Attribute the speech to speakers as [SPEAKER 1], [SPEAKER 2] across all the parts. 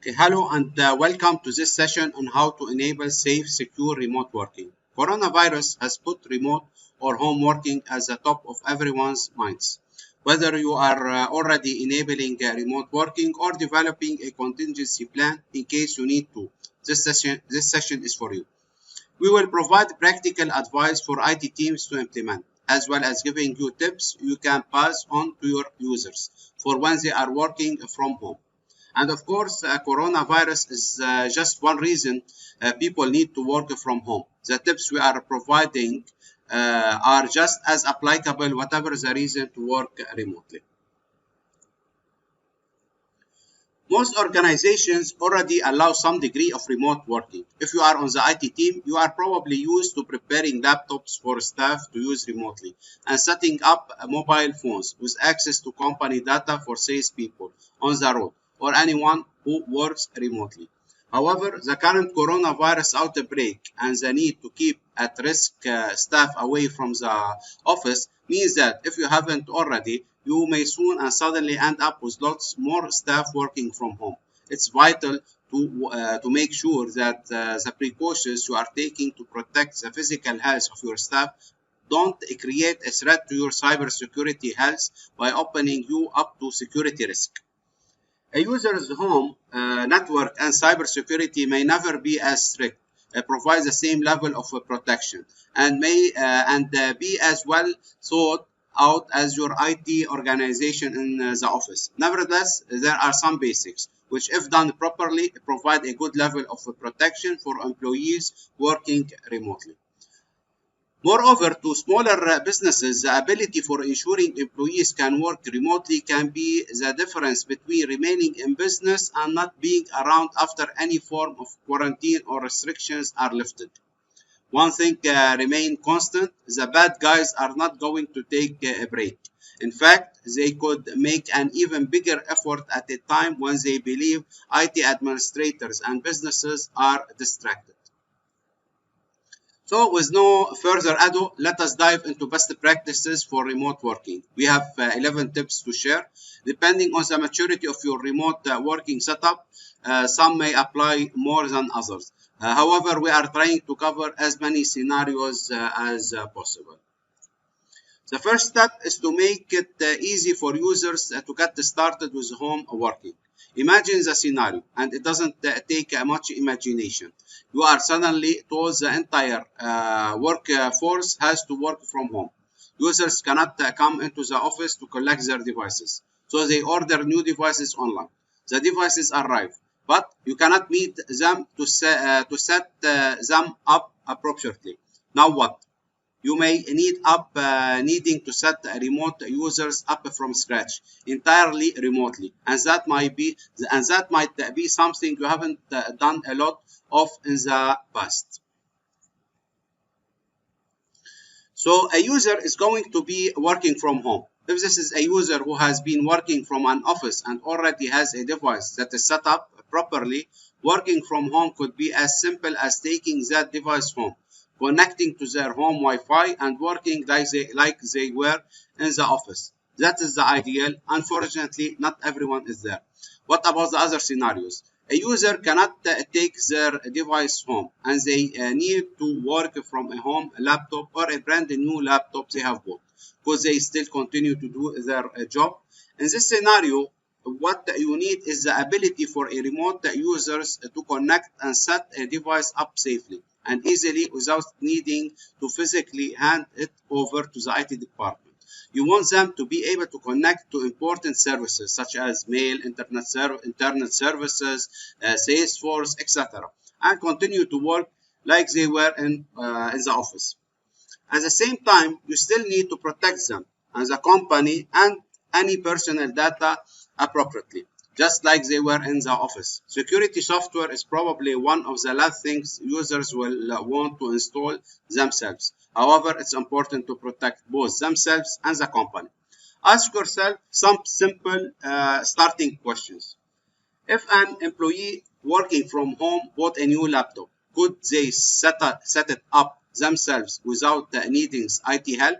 [SPEAKER 1] Okay, hello and welcome to this session on how to enable safe, secure remote working. Coronavirus has put remote or home working at the top of everyone's minds. Whether you are already enabling remote working or developing a contingency plan in case you need to, this session is for you. We will provide practical advice for IT teams to implement, as well as giving you tips you can pass on to your users for when they are working from home. And of course, coronavirus is just one reason people need to work from home. The tips we are providing are just as applicable, whatever the reason to work remotely. Most organizations already allow some degree of remote working. If you are on the IT team, you are probably used to preparing laptops for staff to use remotely and setting up mobile phones with access to company data for salespeople on the road or anyone who works remotely. However, the current coronavirus outbreak and the need to keep at-risk staff away from the office means that if you haven't already, you may soon and suddenly end up with lots more staff working from home. It's vital to make sure that the precautions you are taking to protect the physical health of your staff don't create a threat to your cybersecurity health by opening you up to security risk. A user's home network and cybersecurity may never be as strict, provide the same level of protection, and may be as well thought out as your IT organization in the office. Nevertheless, there are some basics, which if done properly, provide a good level of protection for employees working remotely. Moreover, to smaller businesses, the ability for ensuring employees can work remotely can be the difference between remaining in business and not being around after any form of quarantine or restrictions are lifted. One thing remains constant: the bad guys are not going to take a break. In fact, they could make an even bigger effort at a time when they believe IT administrators and businesses are distracted. So with no further ado, let us dive into best practices for remote working. We have 11 tips to share. Depending on the maturity of your remote working setup, some may apply more than others. However, we are trying to cover as many scenarios as possible. The first step is to make it easy for users to get started with home working. Imagine the scenario, and it doesn't take much imagination. You are suddenly told the entire workforce has to work from home. Users cannot come into the office to collect their devices, so they order new devices online. The devices arrive, but you cannot meet them to set them up appropriately. Now what? You may needing to set remote users up from scratch, entirely remotely, and that might be something you haven't done a lot of in the past. So a user is going to be working from home. If this is a user who has been working from an office and already has a device that is set up properly, working from home could be as simple as taking that device home, connecting to their home Wi-Fi and working like they were in the office. That is the ideal. Unfortunately, not everyone is there. What about the other scenarios? A user cannot take their device home and they need to work from a home laptop or a brand new laptop they have bought because they still continue to do their job. In this scenario, what you need is the ability for a remote users to connect and set a device up safely and easily without needing to physically hand it over to the IT department. You want them to be able to connect to important services such as mail, internet services, Salesforce, etc., and continue to work like they were in the office. At the same time, you still need to protect them and the company and any personal data appropriately, just like they were in the office. Security software is probably one of the last things users will want to install themselves. However, it's important to protect both themselves and the company. Ask yourself some simple starting questions. If an employee working from home bought a new laptop, could they set it up themselves without needing IT help?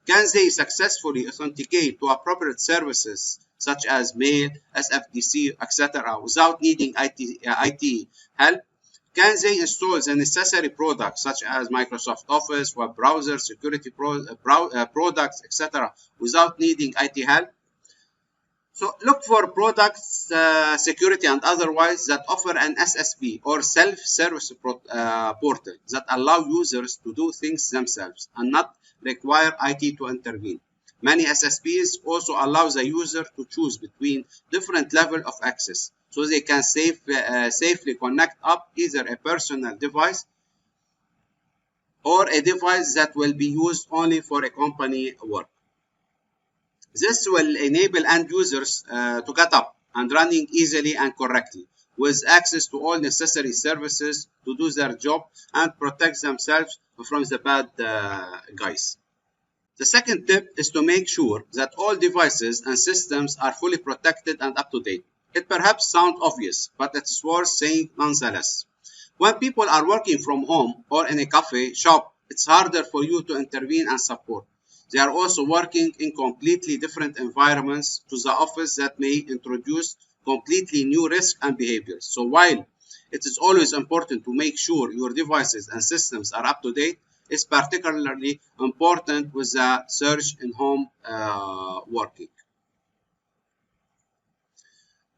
[SPEAKER 1] Can they successfully authenticate to appropriate services such as mail, SFDC, etc., without needing IT help? Can they install the necessary products such as Microsoft Office, web browser, security products, etc., without needing IT help? So look for products, security and otherwise, that offer an SSP or self-service portal that allow users to do things themselves and not require IT to intervene. Many SSPs also allow the user to choose between different levels of access, so they can safely connect up either a personal device or a device that will be used only for a company work. This will enable end users to get up and running easily and correctly, with access to all necessary services to do their job and protect themselves from the bad guys. The second tip is to make sure that all devices and systems are fully protected and up to date. It perhaps sounds obvious, but it's worth saying nonetheless. When people are working from home or in a cafe shop, it's harder for you to intervene and support. They are also working in completely different environments to the office that may introduce completely new risks and behaviors. So while it is always important to make sure your devices and systems are up to date, it's particularly important with the surge in home working.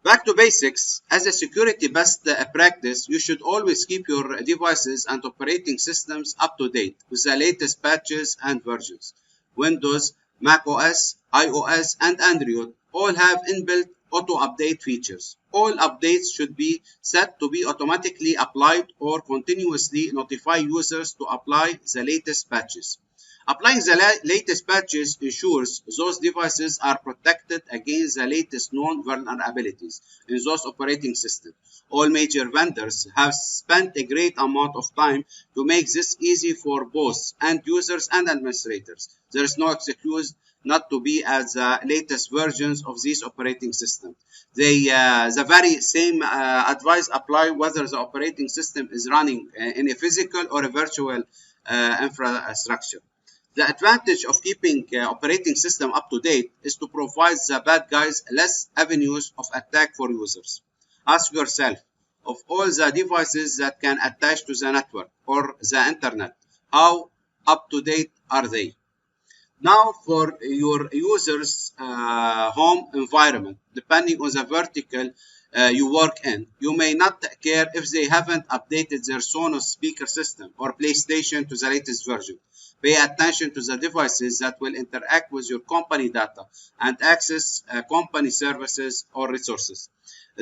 [SPEAKER 1] Back to basics. As a security best practice, you should always keep your devices and operating systems up to date with the latest patches and versions. Windows, macOS, iOS, and Android all have inbuilt auto-update features. All updates should be set to be automatically applied or continuously notify users to apply the latest patches. Applying the latest patches ensures those devices are protected against the latest known vulnerabilities in those operating systems. All major vendors have spent a great amount of time to make this easy for both end users and administrators. There is no excuse not to be at the latest versions of these operating systems. The very same advice apply whether the operating system is running in a physical or a virtual infrastructure. The advantage of keeping operating system up to date is to provide the bad guys less avenues of attack for users. Ask yourself, of all the devices that can attach to the network or the internet, how up to date are they? Now for your users' home environment, depending on the vertical you work in, you may not care if they haven't updated their Sonos speaker system or PlayStation to the latest version. Pay attention to the devices that will interact with your company data and access company services or resources.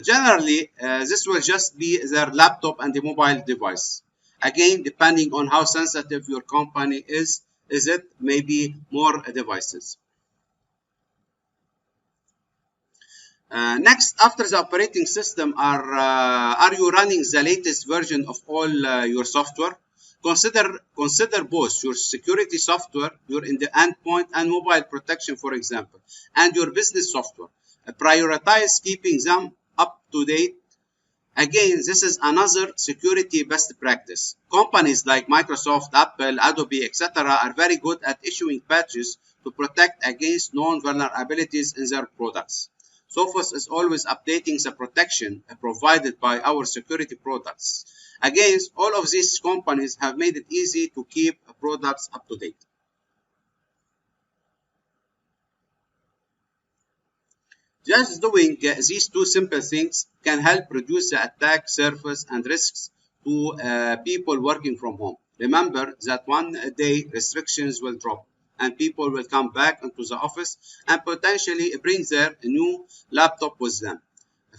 [SPEAKER 1] Generally, this will just be their laptop and the mobile device. Again, depending on how sensitive your company is it maybe more devices. Next, after the operating system, are you running the latest version of all your software? Consider both your security software, your in the endpoint and mobile protection, for example, and your business software. Prioritize keeping them up to date. Again, this is another security best practice. Companies like Microsoft, Apple, Adobe, etc. are very good at issuing patches to protect against known vulnerabilities in their products. SOPHOS is always updating the protection provided by our security products. Again, all of these companies have made it easy to keep products up to date. Just doing these two simple things can help reduce the attack surface and risks to people working from home. Remember that one day restrictions will drop and people will come back into the office and potentially bring their new laptop with them.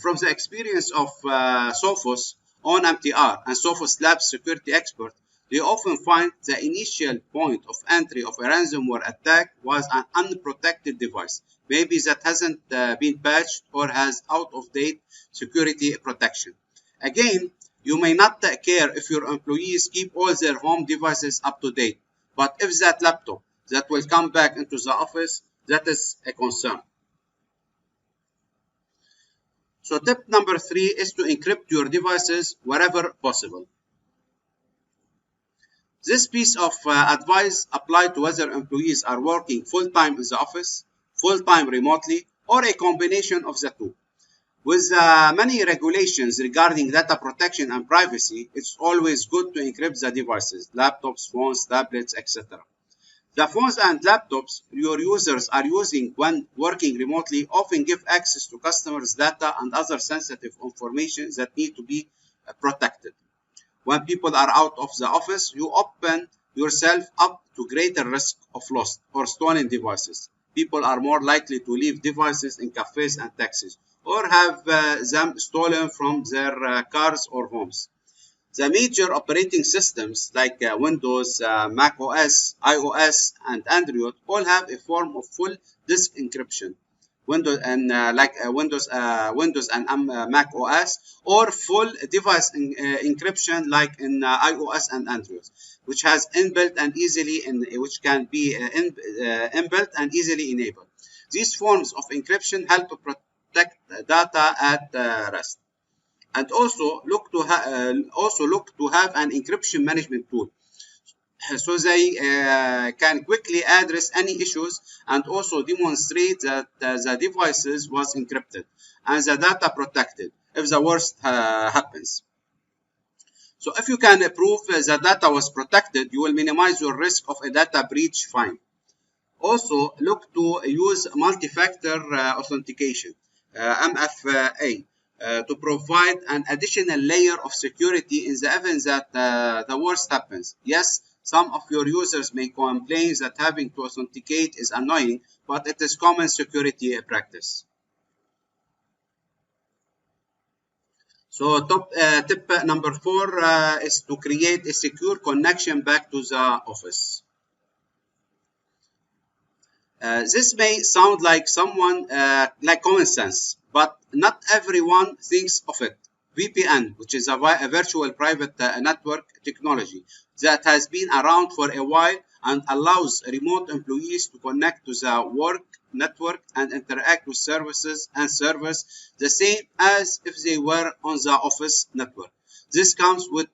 [SPEAKER 1] From the experience of SOPHOS on MTR and SOPHOS Labs security expert, they often find the initial point of entry of a ransomware attack was an unprotected device, maybe that hasn't been patched or has out-of-date security protection. Again, you may not care if your employees keep all their home devices up to date, but if that laptop that will come back into the office, that is a concern. So tip number 3 is to encrypt your devices wherever possible. This piece of advice applies to whether employees are working full-time in the office, full-time remotely, or a combination of the two. With many regulations regarding data protection and privacy, it's always good to encrypt the devices, laptops, phones, tablets, etc. The phones and laptops your users are using when working remotely often give access to customers' data and other sensitive information that need to be protected. When people are out of the office, you open yourself up to greater risk of lost or stolen devices. People are more likely to leave devices in cafes and taxis or have them stolen from their cars or homes. The major operating systems like Windows, Mac OS, iOS, and Android all have a form of full disk encryption. Windows and Mac OS, or full device encryption like in iOS and Android, which has inbuilt and which can be inbuilt and easily enabled. These forms of encryption help to protect data at rest. And also look to have an encryption management tool, so they can quickly address any issues and also demonstrate that the devices was encrypted and the data protected if the worst happens. So if you can prove the data was protected, you will minimize your risk of a data breach fine. Also, look to use multi-factor authentication, MFA, to provide an additional layer of security in the event that the worst happens. Yes, some of your users may complain that having to authenticate is annoying, but it is common security practice. So tip number 4 is to create a secure connection back to the office. This may sound like like common sense, but not everyone thinks of it. VPN, which is a virtual private network technology that has been around for a while and allows remote employees to connect to the work network and interact with services and servers the same as if they were on the office network. This comes with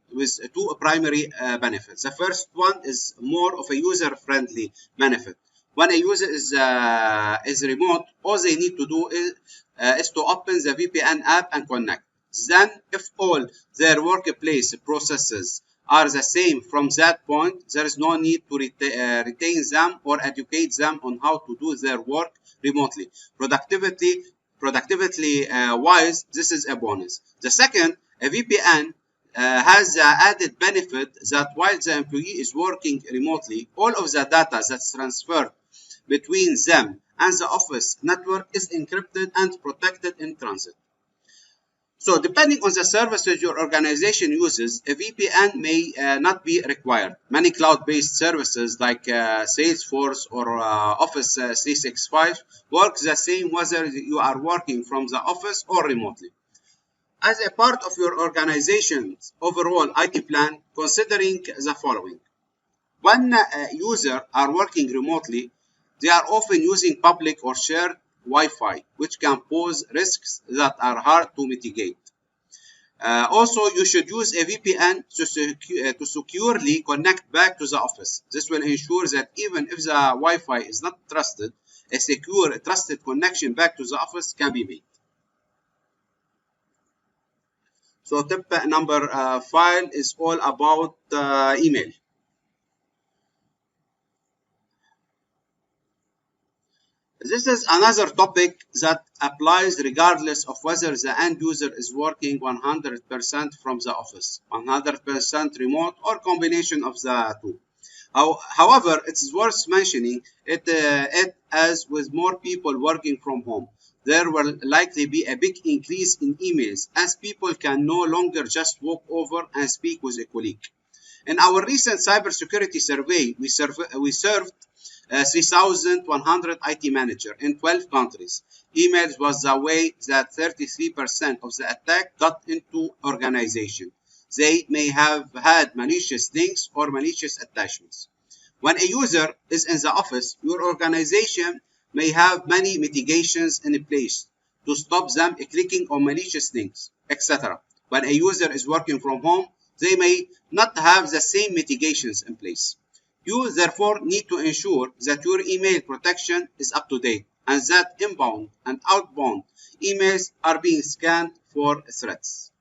[SPEAKER 1] two primary benefits. The first one is more of a user-friendly benefit. When a user is remote, all they need to do is to open the VPN app and connect. Then, if all their workplace processes are the same from that point, there is no need to retain them or educate them on how to do their work remotely. Productivity wise, this is a bonus. The second, a VPN has the added benefit that while the employee is working remotely, all of the data that's transferred between them and the office network is encrypted and protected in transit. So depending on the services your organization uses, a VPN may not be required. Many cloud-based services like Salesforce or Office 365 work the same whether you are working from the office or remotely. As a part of your organization's overall IT plan, considering the following. When users are working remotely, they are often using public or shared Wi-Fi, which can pose risks that are hard to mitigate. Also, you should use a VPN to securely connect back to the office. This will ensure that even if the Wi-Fi is not trusted, a secure, trusted connection back to the office can be made. So tip number 5 is all about email. This is another topic that applies regardless of whether the end user is working 100% from the office, 100% remote, or combination of the two. However, it's worth mentioning it as with more people working from home, there will likely be a big increase in emails as people can no longer just walk over and speak with a colleague. In our recent cybersecurity survey, we served 3,100 IT managers in 12 countries. Emails was the way that 33% of the attack got into organization. They may have had malicious links or malicious attachments. When a user is in the office, your organization may have many mitigations in place to stop them clicking on malicious links, etc. When a user is working from home, they may not have the same mitigations in place. You therefore need to ensure that your email protection is up to date and that inbound and outbound emails are being scanned for threats.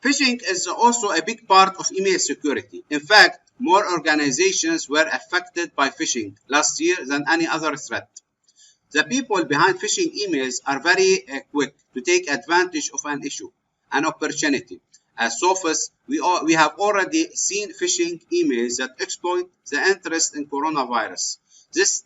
[SPEAKER 1] Phishing is also a big part of email security. In fact, more organizations were affected by phishing last year than any other threat. The people behind phishing emails are very quick to take advantage of an issue, an opportunity. As SOPHOS, we have already seen phishing emails that exploit the interest in coronavirus. This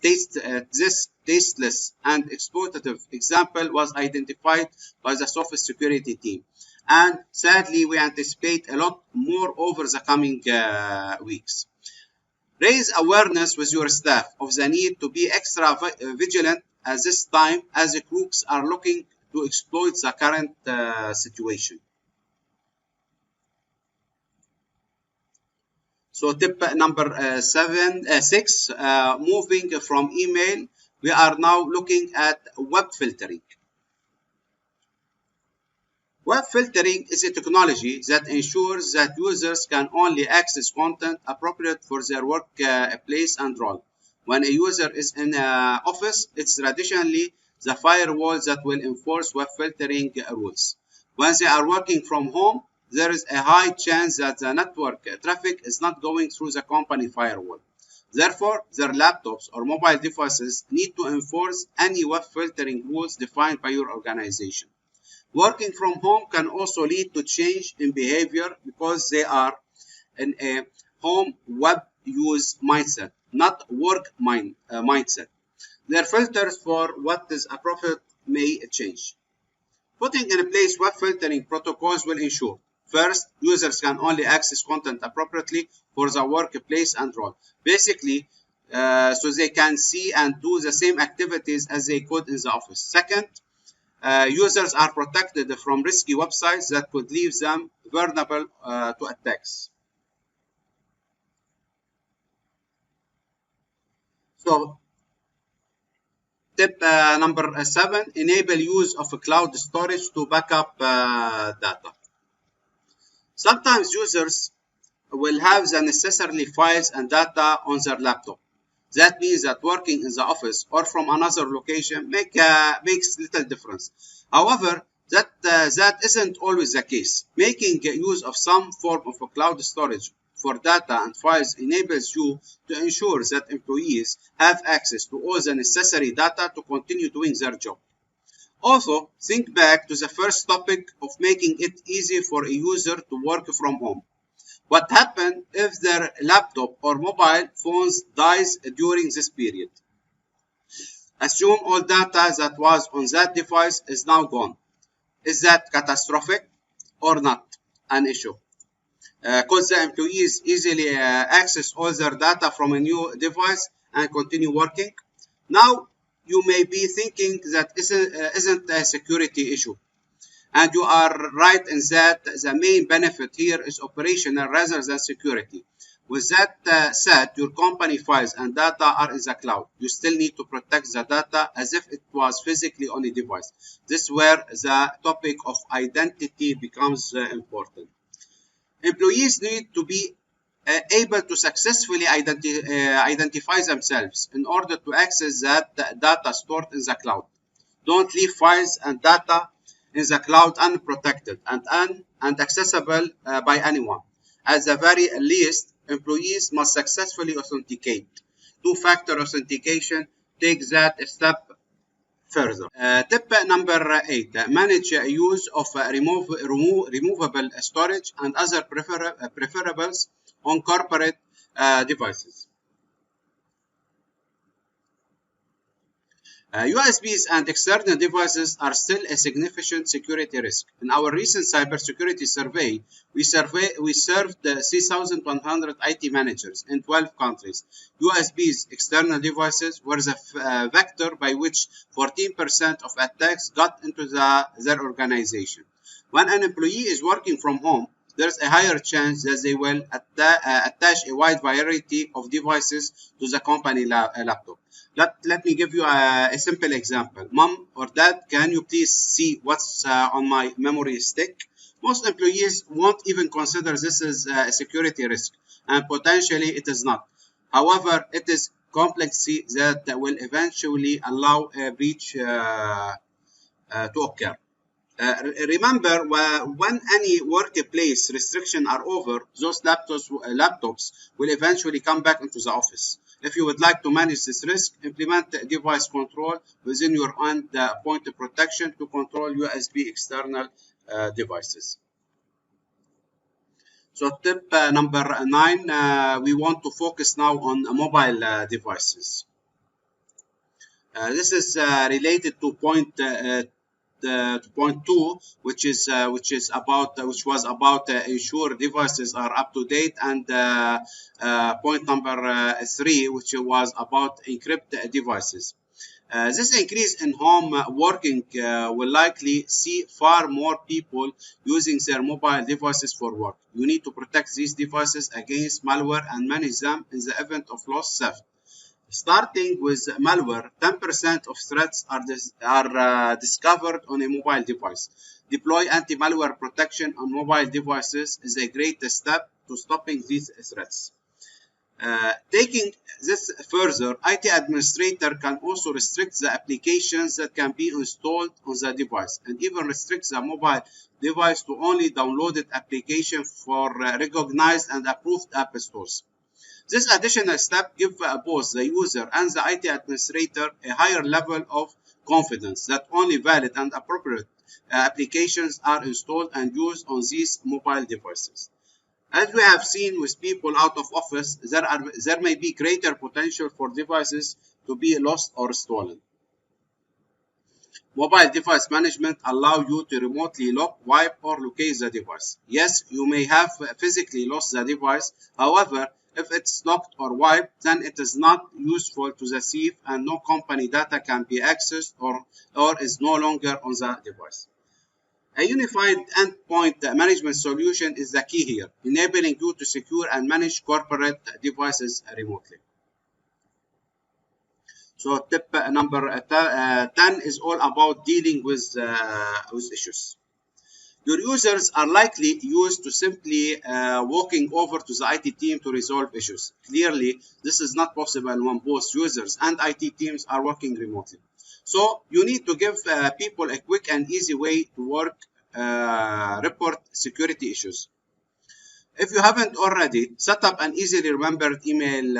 [SPEAKER 1] tasteless and exploitative example was identified by the SOPHOS security team. And sadly, we anticipate a lot more over the coming weeks. Raise awareness with your staff of the need to be extra vigilant at this time as the crooks are looking to exploit the current situation. So tip number 6, moving from email, we are now looking at web filtering. Web filtering is a technology that ensures that users can only access content appropriate for their work place and role. When a user is in office, it's traditionally the firewall that will enforce web filtering rules. When they are working from home, there is a high chance that the network traffic is not going through the company firewall. Therefore, their laptops or mobile devices need to enforce any web filtering rules defined by your organization. Working from home can also lead to change in behavior because they are in a home web use mindset, not work mindset. Their filters for what is appropriate may change. Putting in place web filtering protocols will ensure, first, users can only access content appropriately for the workplace and role. Basically, so they can see and do the same activities as they could in the office. Second, users are protected from risky websites that could leave them vulnerable to attacks. So, tip number 7, enable use of cloud storage to backup data. Sometimes users will have the necessary files and data on their laptop. That means that working in the office or from another location makes little difference. However, that isn't always the case. Making use of some form of a cloud storage for data and files enables you to ensure that employees have access to all the necessary data to continue doing their job. Also, think back to the first topic of making it easy for a user to work from home. What happens if their laptop or mobile phones dies during this period? Assume all data that was on that device is now gone. Is that catastrophic or not an issue? Could the employees easily access all their data from a new device and continue working? Now, you may be thinking that isn't a security issue. And you are right in that the main benefit here is operational rather than security. With that said, your company files and data are in the cloud. You still need to protect the data as if it was physically on a device. This is where the topic of identity becomes important. Employees need to be able to successfully identify themselves in order to access that data stored in the cloud. Don't leave files and data in the cloud unprotected and accessible by anyone. At the very least, employees must successfully authenticate. Two-factor authentication takes that a step further. Tip number 8, manage use of removable storage and other preferables on corporate devices. USBs and external devices are still a significant security risk. In our recent cybersecurity survey, we served 3,100 IT managers in 12 countries. USBs, external devices, were the vector by which 14% of attacks got into their organization. When an employee is working from home, there's a higher chance that they will attach a wide variety of devices to the company laptop. Let me give you a simple example. Mom or dad, can you please see what's on my memory stick? Most employees won't even consider this as a security risk, and potentially it is not. However, it is complexity that will eventually allow a breach to occur. Remember, when any workplace restrictions are over, those laptops will eventually come back into the office. If you would like to manage this risk, implement device control within your endpoint protection to control USB external devices. So tip number 9, we want to focus now on mobile devices. This is related to point 2, which was about ensure devices are up to date, and point number 3, which was about encrypt devices. This increase in home working will likely see far more people using their mobile devices for work. You need to protect these devices against malware and manage them in the event of loss theft. Starting with malware, 10% of threats are discovered on a mobile device. Deploy anti-malware protection on mobile devices is a great step to stopping these threats. Taking this further, IT administrator can also restrict the applications that can be installed on the device, and even restrict the mobile device to only downloaded application for recognized and approved app stores. This additional step gives both the user and the IT administrator a higher level of confidence that only valid and appropriate applications are installed and used on these mobile devices. As we have seen with people out of office, there may be greater potential for devices to be lost or stolen. Mobile device management allows you to remotely lock, wipe, or locate the device. Yes, you may have physically lost the device. However, if it's locked or wiped, then it is not useful to the thief, and no company data can be accessed or is no longer on the device. A unified endpoint management solution is the key here, enabling you to secure and manage corporate devices remotely. So tip number 10 is all about dealing with issues. Your users are likely used to simply walking over to the IT team to resolve issues. Clearly, this is not possible when both users and IT teams are working remotely. So you need to give people a quick and easy way to report security issues. If you haven't already, set up an easily remembered email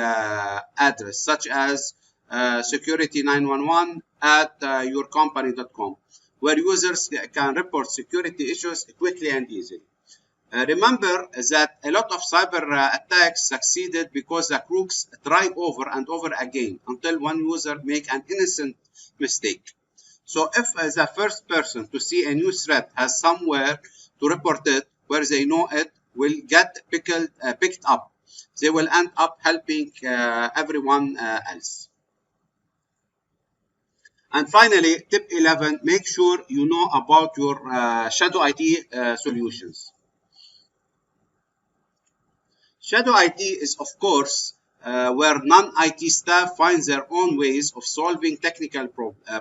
[SPEAKER 1] address such as security911@yourcompany.com, where users can report security issues quickly and easily. Remember that a lot of cyber attacks succeeded because the crooks tried over and over again until one user make an innocent mistake. So if the first person to see a new threat has somewhere to report it where they know it will get picked up, they will end up helping everyone else. And finally, tip 11, make sure you know about your shadow IT solutions. Shadow IT is, of course, where non-IT staff find their own ways of solving technical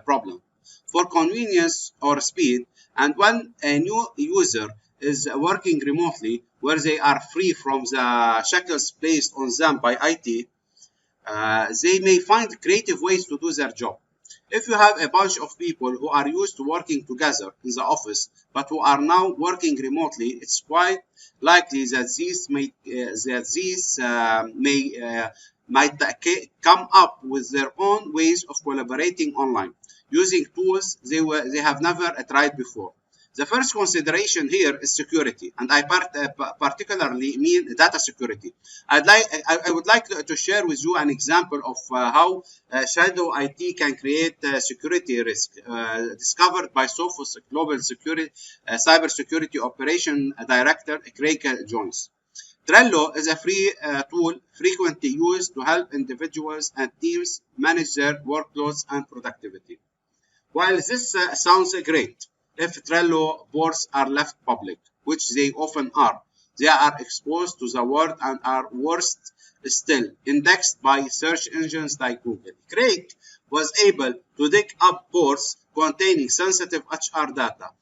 [SPEAKER 1] problems for convenience or speed. And when a new user is working remotely, where they are free from the shackles placed on them by IT, they may find creative ways to do their job. If you have a bunch of people who are used to working together in the office, but who are now working remotely, it's quite likely that might come up with their own ways of collaborating online, using tools they have never tried before. The first consideration here is security, and I particularly mean data security. I would like to share with you an example of how shadow IT can create security risk, discovered by SOPHOS Global Cybersecurity Operation Director Craig Jones. Trello is a free tool frequently used to help individuals and teams manage their workloads and productivity. While this sounds great, if Trello boards are left public, which they often are, they are exposed to the world and are worse still, indexed by search engines like Google. Craig was able to dig up boards containing sensitive HR data,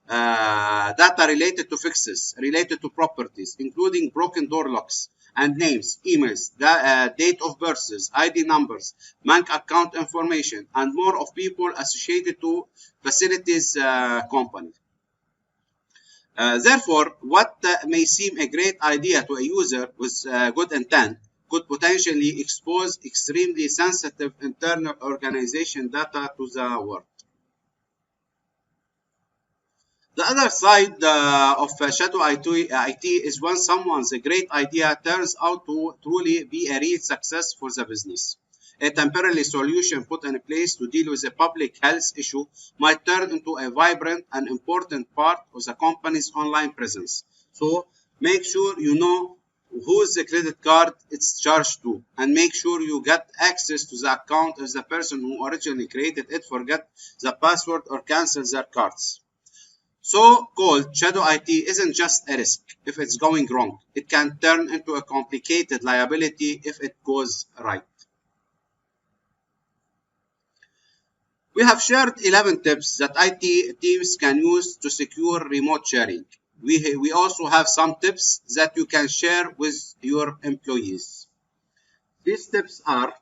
[SPEAKER 1] data related to fixes, related to properties, including broken door locks, and names, emails, date of births, ID numbers, bank account information, and more of people associated to facilities company. Therefore, what may seem a great idea to a user with good intent could potentially expose extremely sensitive internal organization data to the world. The other side of shadow IT is when someone's great idea turns out to truly be a real success for the business. A temporary solution put in place to deal with a public health issue might turn into a vibrant and important part of the company's online presence. So make sure you know whose credit card it's charged to, and make sure you get access to the account if the person who originally created it forget the password or cancels their cards. So-called shadow IT isn't just a risk if it's going wrong. It can turn into a complicated liability if it goes right. We have shared 11 tips that IT teams can use to secure remote sharing. We also have some tips that you can share with your employees. These tips are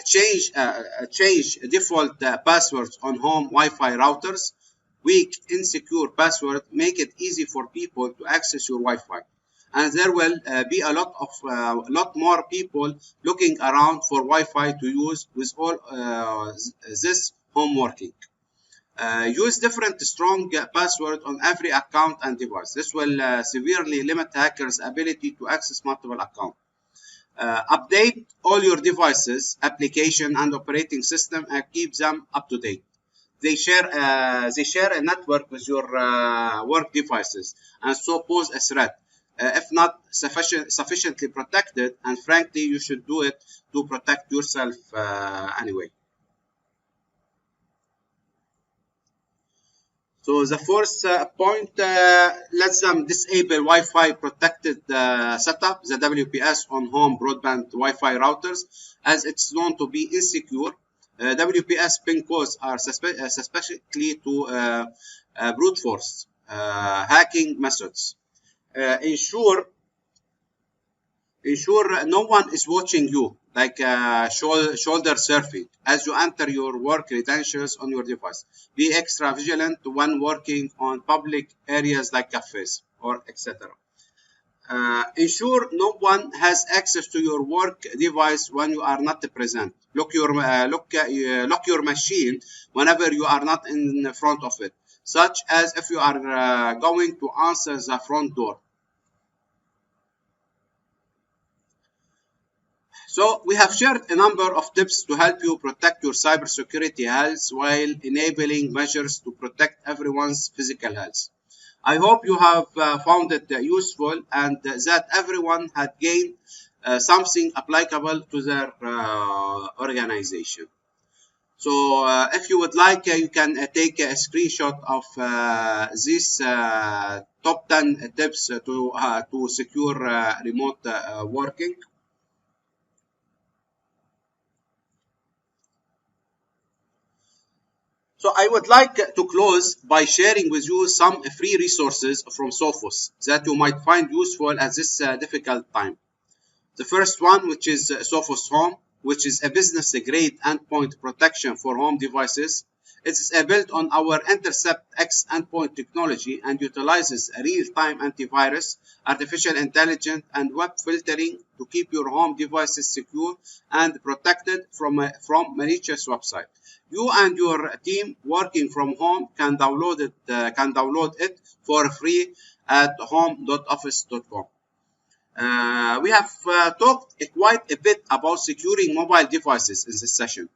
[SPEAKER 1] change default passwords on home Wi-Fi routers. Weak, insecure password make it easy for people to access your Wi-Fi, and there will be a lot more people looking around for Wi-Fi to use with all this home working. Use different strong password on every account and device. This will severely limit hackers' ability to access multiple accounts. Update all your devices, application, and operating system, and keep them up to date. They share a network with your work devices, and so pose a threat. If not sufficiently protected, and frankly, you should do it to protect yourself anyway. So the fourth point, let them disable Wi-Fi protected setup, the WPS on home broadband Wi-Fi routers, as it's known to be insecure. WPS pin codes are suspectly to brute force hacking methods. Ensure no one is watching you, like shoulder surfing, as you enter your work credentials on your device. Be extra vigilant when working on public areas like cafes or etc. Ensure no one has access to your work device when you are not present. Lock your machine whenever you are not in front of it, such as if you are going to answer the front door. So we have shared a number of tips to help you protect your cybersecurity health while enabling measures to protect everyone's physical health. I hope you have found it useful and that everyone had gained something applicable to their organization. So if you would like, you can take a screenshot of these top 10 tips to secure remote working. So I would like to close by sharing with you some free resources from SOPHOS that you might find useful at this difficult time. The first one, which is SOPHOS Home, which is a business-grade endpoint protection for home devices. It is built on our Intercept X endpoint technology and utilizes a real-time antivirus, artificial intelligence, and web filtering to keep your home devices secure and protected from malicious website. You and your team working from home can download it for free at home.office.com. We have talked quite a bit about securing mobile devices in this session.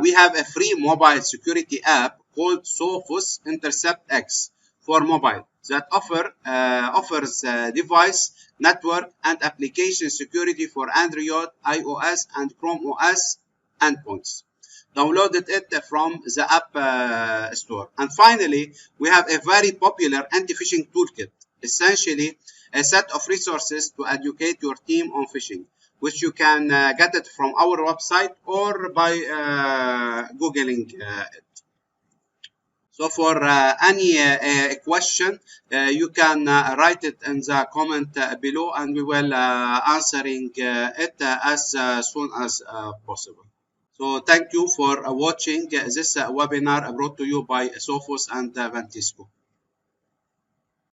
[SPEAKER 1] We have a free mobile security app called SOPHOS Intercept X for mobile that offers device, network, and application security for Android, iOS, and Chrome OS endpoints. Downloaded it from the App Store. And finally, we have a very popular anti-phishing toolkit, essentially a set of resources to educate your team on phishing, which you can get it from our website or by Googling it. So for any question, you can write it in the comment below, and we will answering it as soon as possible. So thank you for watching this webinar brought to you by SOPHOS and Vantisco.